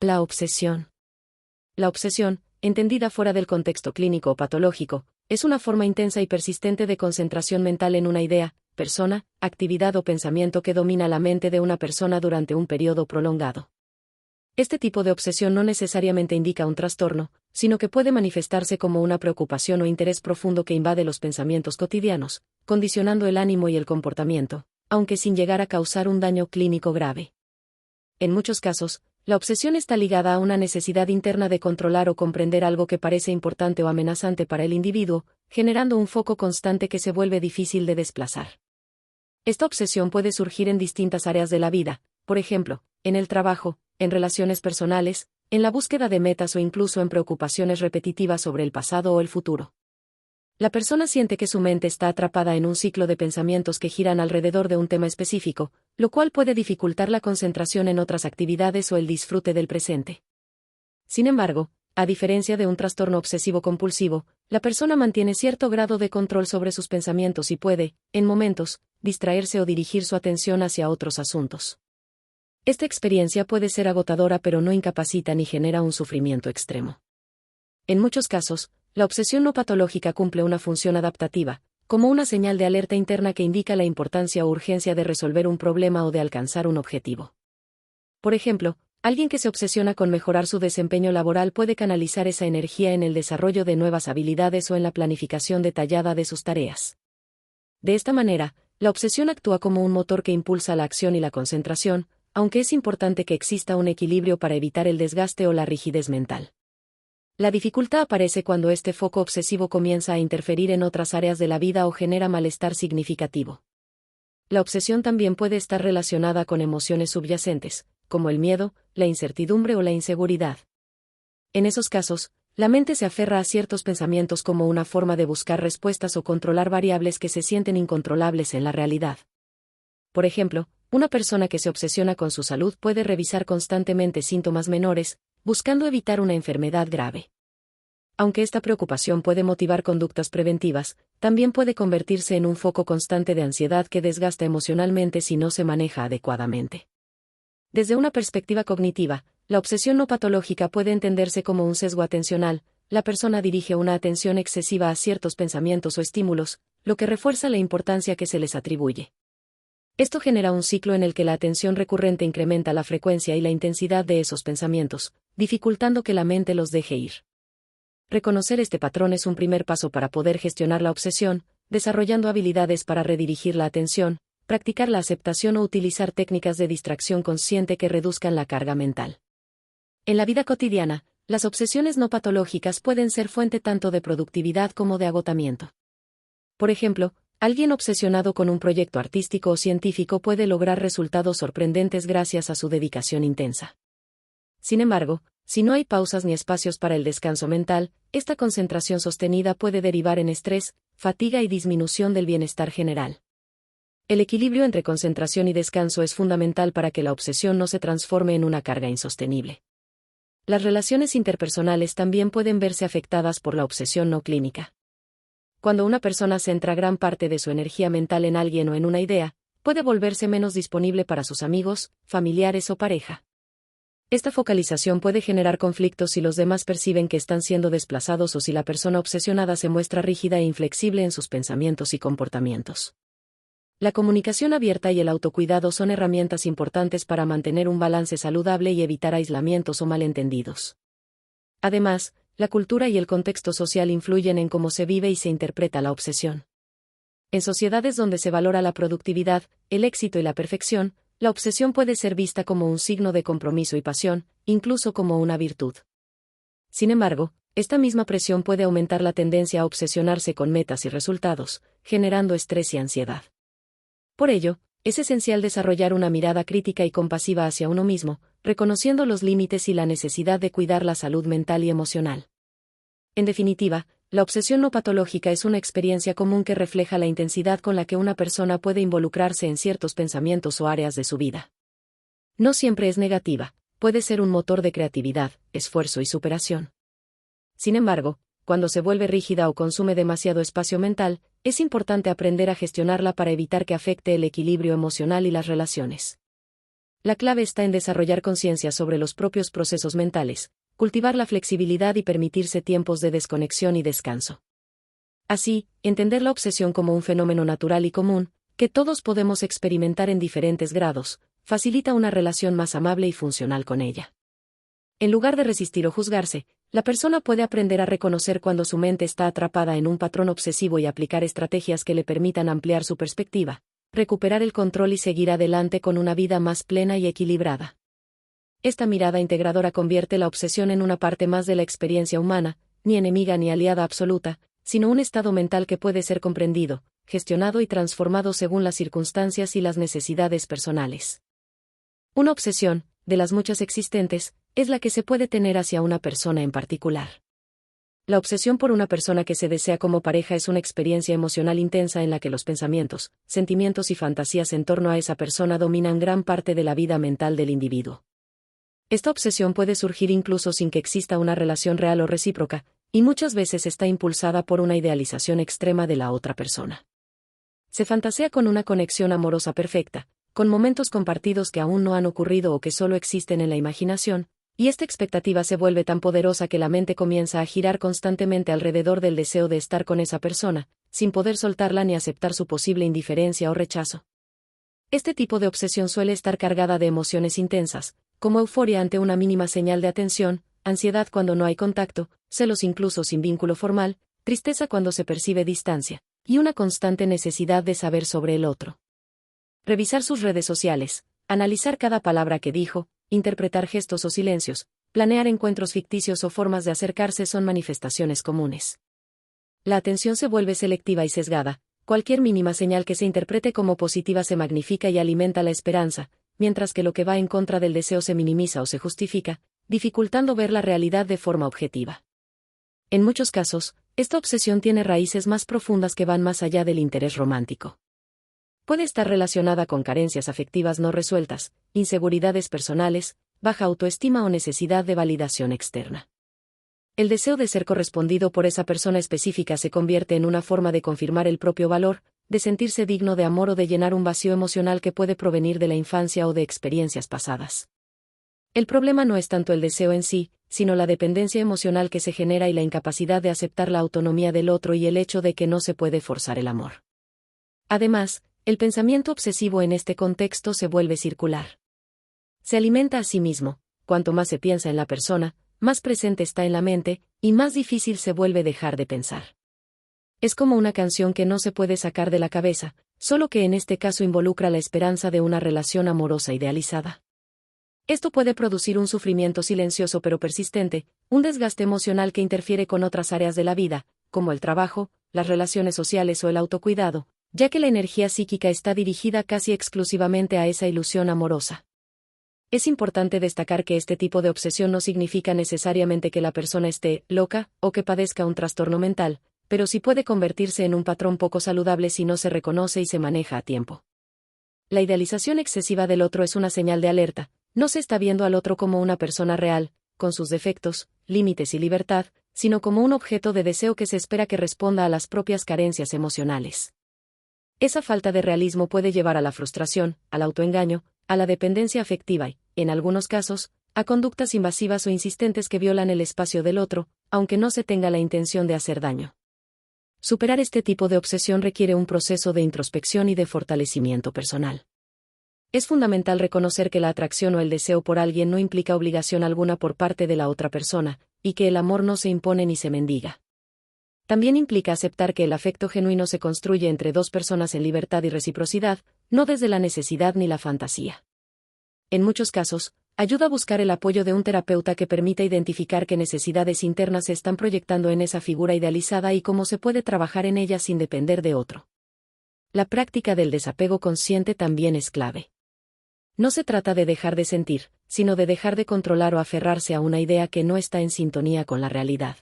La obsesión. La obsesión, entendida fuera del contexto clínico o patológico, es una forma intensa y persistente de concentración mental en una idea, persona, actividad o pensamiento que domina la mente de una persona durante un periodo prolongado. Este tipo de obsesión no necesariamente indica un trastorno, sino que puede manifestarse como una preocupación o interés profundo que invade los pensamientos cotidianos, condicionando el ánimo y el comportamiento, aunque sin llegar a causar un daño clínico grave. En muchos casos, la obsesión está ligada a una necesidad interna de controlar o comprender algo que parece importante o amenazante para el individuo, generando un foco constante que se vuelve difícil de desplazar. Esta obsesión puede surgir en distintas áreas de la vida, por ejemplo, en el trabajo, en relaciones personales, en la búsqueda de metas o incluso en preocupaciones repetitivas sobre el pasado o el futuro. La persona siente que su mente está atrapada en un ciclo de pensamientos que giran alrededor de un tema específico, lo cual puede dificultar la concentración en otras actividades o el disfrute del presente. Sin embargo, a diferencia de un trastorno obsesivo-compulsivo, la persona mantiene cierto grado de control sobre sus pensamientos y puede, en momentos, distraerse o dirigir su atención hacia otros asuntos. Esta experiencia puede ser agotadora pero no incapacita ni genera un sufrimiento extremo. En muchos casos, la obsesión no patológica cumple una función adaptativa, como una señal de alerta interna que indica la importancia o urgencia de resolver un problema o de alcanzar un objetivo. Por ejemplo, alguien que se obsesiona con mejorar su desempeño laboral puede canalizar esa energía en el desarrollo de nuevas habilidades o en la planificación detallada de sus tareas. De esta manera, la obsesión actúa como un motor que impulsa la acción y la concentración, aunque es importante que exista un equilibrio para evitar el desgaste o la rigidez mental. La dificultad aparece cuando este foco obsesivo comienza a interferir en otras áreas de la vida o genera malestar significativo. La obsesión también puede estar relacionada con emociones subyacentes, como el miedo, la incertidumbre o la inseguridad. En esos casos, la mente se aferra a ciertos pensamientos como una forma de buscar respuestas o controlar variables que se sienten incontrolables en la realidad. Por ejemplo, una persona que se obsesiona con su salud puede revisar constantemente síntomas menores, buscando evitar una enfermedad grave. Aunque esta preocupación puede motivar conductas preventivas, también puede convertirse en un foco constante de ansiedad que desgasta emocionalmente si no se maneja adecuadamente. Desde una perspectiva cognitiva, la obsesión no patológica puede entenderse como un sesgo atencional. La persona dirige una atención excesiva a ciertos pensamientos o estímulos, lo que refuerza la importancia que se les atribuye. Esto genera un ciclo en el que la atención recurrente incrementa la frecuencia y la intensidad de esos pensamientos, dificultando que la mente los deje ir. Reconocer este patrón es un primer paso para poder gestionar la obsesión, desarrollando habilidades para redirigir la atención, practicar la aceptación o utilizar técnicas de distracción consciente que reduzcan la carga mental. En la vida cotidiana, las obsesiones no patológicas pueden ser fuente tanto de productividad como de agotamiento. Por ejemplo, alguien obsesionado con un proyecto artístico o científico puede lograr resultados sorprendentes gracias a su dedicación intensa. Sin embargo, si no hay pausas ni espacios para el descanso mental, esta concentración sostenida puede derivar en estrés, fatiga y disminución del bienestar general. El equilibrio entre concentración y descanso es fundamental para que la obsesión no se transforme en una carga insostenible. Las relaciones interpersonales también pueden verse afectadas por la obsesión no clínica. Cuando una persona centra gran parte de su energía mental en alguien o en una idea, puede volverse menos disponible para sus amigos, familiares o pareja. Esta focalización puede generar conflictos si los demás perciben que están siendo desplazados o si la persona obsesionada se muestra rígida e inflexible en sus pensamientos y comportamientos. La comunicación abierta y el autocuidado son herramientas importantes para mantener un balance saludable y evitar aislamientos o malentendidos. Además, la cultura y el contexto social influyen en cómo se vive y se interpreta la obsesión. En sociedades donde se valora la productividad, el éxito y la perfección, la obsesión puede ser vista como un signo de compromiso y pasión, incluso como una virtud. Sin embargo, esta misma presión puede aumentar la tendencia a obsesionarse con metas y resultados, generando estrés y ansiedad. Por ello, es esencial desarrollar una mirada crítica y compasiva hacia uno mismo, reconociendo los límites y la necesidad de cuidar la salud mental y emocional. En definitiva, la obsesión no patológica es una experiencia común que refleja la intensidad con la que una persona puede involucrarse en ciertos pensamientos o áreas de su vida. No siempre es negativa, puede ser un motor de creatividad, esfuerzo y superación. Sin embargo, cuando se vuelve rígida o consume demasiado espacio mental, es importante aprender a gestionarla para evitar que afecte el equilibrio emocional y las relaciones. La clave está en desarrollar conciencia sobre los propios procesos mentales, cultivar la flexibilidad y permitirse tiempos de desconexión y descanso. Así, entender la obsesión como un fenómeno natural y común, que todos podemos experimentar en diferentes grados, facilita una relación más amable y funcional con ella. En lugar de resistir o juzgarse, la persona puede aprender a reconocer cuando su mente está atrapada en un patrón obsesivo y aplicar estrategias que le permitan ampliar su perspectiva, recuperar el control y seguir adelante con una vida más plena y equilibrada. Esta mirada integradora convierte la obsesión en una parte más de la experiencia humana, ni enemiga ni aliada absoluta, sino un estado mental que puede ser comprendido, gestionado y transformado según las circunstancias y las necesidades personales. Una obsesión, de las muchas existentes, es la que se puede tener hacia una persona en particular. La obsesión por una persona que se desea como pareja es una experiencia emocional intensa en la que los pensamientos, sentimientos y fantasías en torno a esa persona dominan gran parte de la vida mental del individuo. Esta obsesión puede surgir incluso sin que exista una relación real o recíproca, y muchas veces está impulsada por una idealización extrema de la otra persona. Se fantasea con una conexión amorosa perfecta, con momentos compartidos que aún no han ocurrido o que solo existen en la imaginación, y esta expectativa se vuelve tan poderosa que la mente comienza a girar constantemente alrededor del deseo de estar con esa persona, sin poder soltarla ni aceptar su posible indiferencia o rechazo. Este tipo de obsesión suele estar cargada de emociones intensas, como euforia ante una mínima señal de atención, ansiedad cuando no hay contacto, celos incluso sin vínculo formal, tristeza cuando se percibe distancia, y una constante necesidad de saber sobre el otro. Revisar sus redes sociales, analizar cada palabra que dijo, interpretar gestos o silencios, planear encuentros ficticios o formas de acercarse son manifestaciones comunes. La atención se vuelve selectiva y sesgada, cualquier mínima señal que se interprete como positiva se magnifica y alimenta la esperanza, mientras que lo que va en contra del deseo se minimiza o se justifica, dificultando ver la realidad de forma objetiva. En muchos casos, esta obsesión tiene raíces más profundas que van más allá del interés romántico. Puede estar relacionada con carencias afectivas no resueltas, inseguridades personales, baja autoestima o necesidad de validación externa. El deseo de ser correspondido por esa persona específica se convierte en una forma de confirmar el propio valor, de sentirse digno de amor o de llenar un vacío emocional que puede provenir de la infancia o de experiencias pasadas. El problema no es tanto el deseo en sí, sino la dependencia emocional que se genera y la incapacidad de aceptar la autonomía del otro y el hecho de que no se puede forzar el amor. Además, el pensamiento obsesivo en este contexto se vuelve circular. Se alimenta a sí mismo, cuanto más se piensa en la persona, más presente está en la mente, y más difícil se vuelve dejar de pensar. Es como una canción que no se puede sacar de la cabeza, solo que en este caso involucra la esperanza de una relación amorosa idealizada. Esto puede producir un sufrimiento silencioso pero persistente, un desgaste emocional que interfiere con otras áreas de la vida, como el trabajo, las relaciones sociales o el autocuidado, ya que la energía psíquica está dirigida casi exclusivamente a esa ilusión amorosa. Es importante destacar que este tipo de obsesión no significa necesariamente que la persona esté loca o que padezca un trastorno mental, pero sí puede convertirse en un patrón poco saludable si no se reconoce y se maneja a tiempo. La idealización excesiva del otro es una señal de alerta, no se está viendo al otro como una persona real, con sus defectos, límites y libertad, sino como un objeto de deseo que se espera que responda a las propias carencias emocionales. Esa falta de realismo puede llevar a la frustración, al autoengaño, a la dependencia afectiva y, en algunos casos, a conductas invasivas o insistentes que violan el espacio del otro, aunque no se tenga la intención de hacer daño. Superar este tipo de obsesión requiere un proceso de introspección y de fortalecimiento personal. Es fundamental reconocer que la atracción o el deseo por alguien no implica obligación alguna por parte de la otra persona, y que el amor no se impone ni se mendiga. También implica aceptar que el afecto genuino se construye entre dos personas en libertad y reciprocidad, no desde la necesidad ni la fantasía. En muchos casos, ayuda a buscar el apoyo de un terapeuta que permita identificar qué necesidades internas se están proyectando en esa figura idealizada y cómo se puede trabajar en ellas sin depender de otro. La práctica del desapego consciente también es clave. No se trata de dejar de sentir, sino de dejar de controlar o aferrarse a una idea que no está en sintonía con la realidad.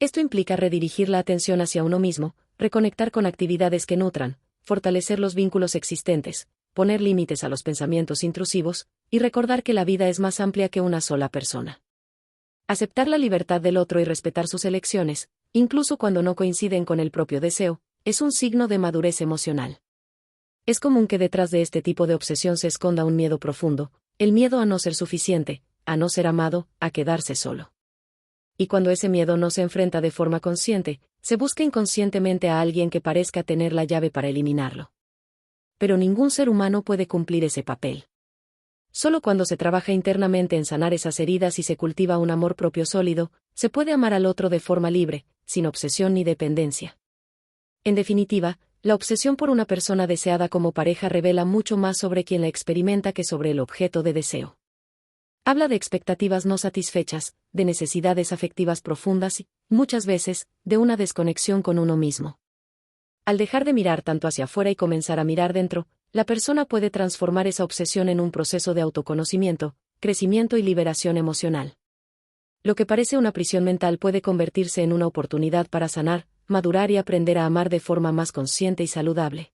Esto implica redirigir la atención hacia uno mismo, reconectar con actividades que nutran, fortalecer los vínculos existentes, poner límites a los pensamientos intrusivos, y recordar que la vida es más amplia que una sola persona. Aceptar la libertad del otro y respetar sus elecciones, incluso cuando no coinciden con el propio deseo, es un signo de madurez emocional. Es común que detrás de este tipo de obsesión se esconda un miedo profundo, el miedo a no ser suficiente, a no ser amado, a quedarse solo. Y cuando ese miedo no se enfrenta de forma consciente, se busca inconscientemente a alguien que parezca tener la llave para eliminarlo. Pero ningún ser humano puede cumplir ese papel. Solo cuando se trabaja internamente en sanar esas heridas y se cultiva un amor propio sólido, se puede amar al otro de forma libre, sin obsesión ni dependencia. En definitiva, la obsesión por una persona deseada como pareja revela mucho más sobre quien la experimenta que sobre el objeto de deseo. Habla de expectativas no satisfechas, de necesidades afectivas profundas y, muchas veces, de una desconexión con uno mismo. Al dejar de mirar tanto hacia afuera y comenzar a mirar dentro, la persona puede transformar esa obsesión en un proceso de autoconocimiento, crecimiento y liberación emocional. Lo que parece una prisión mental puede convertirse en una oportunidad para sanar, madurar y aprender a amar de forma más consciente y saludable.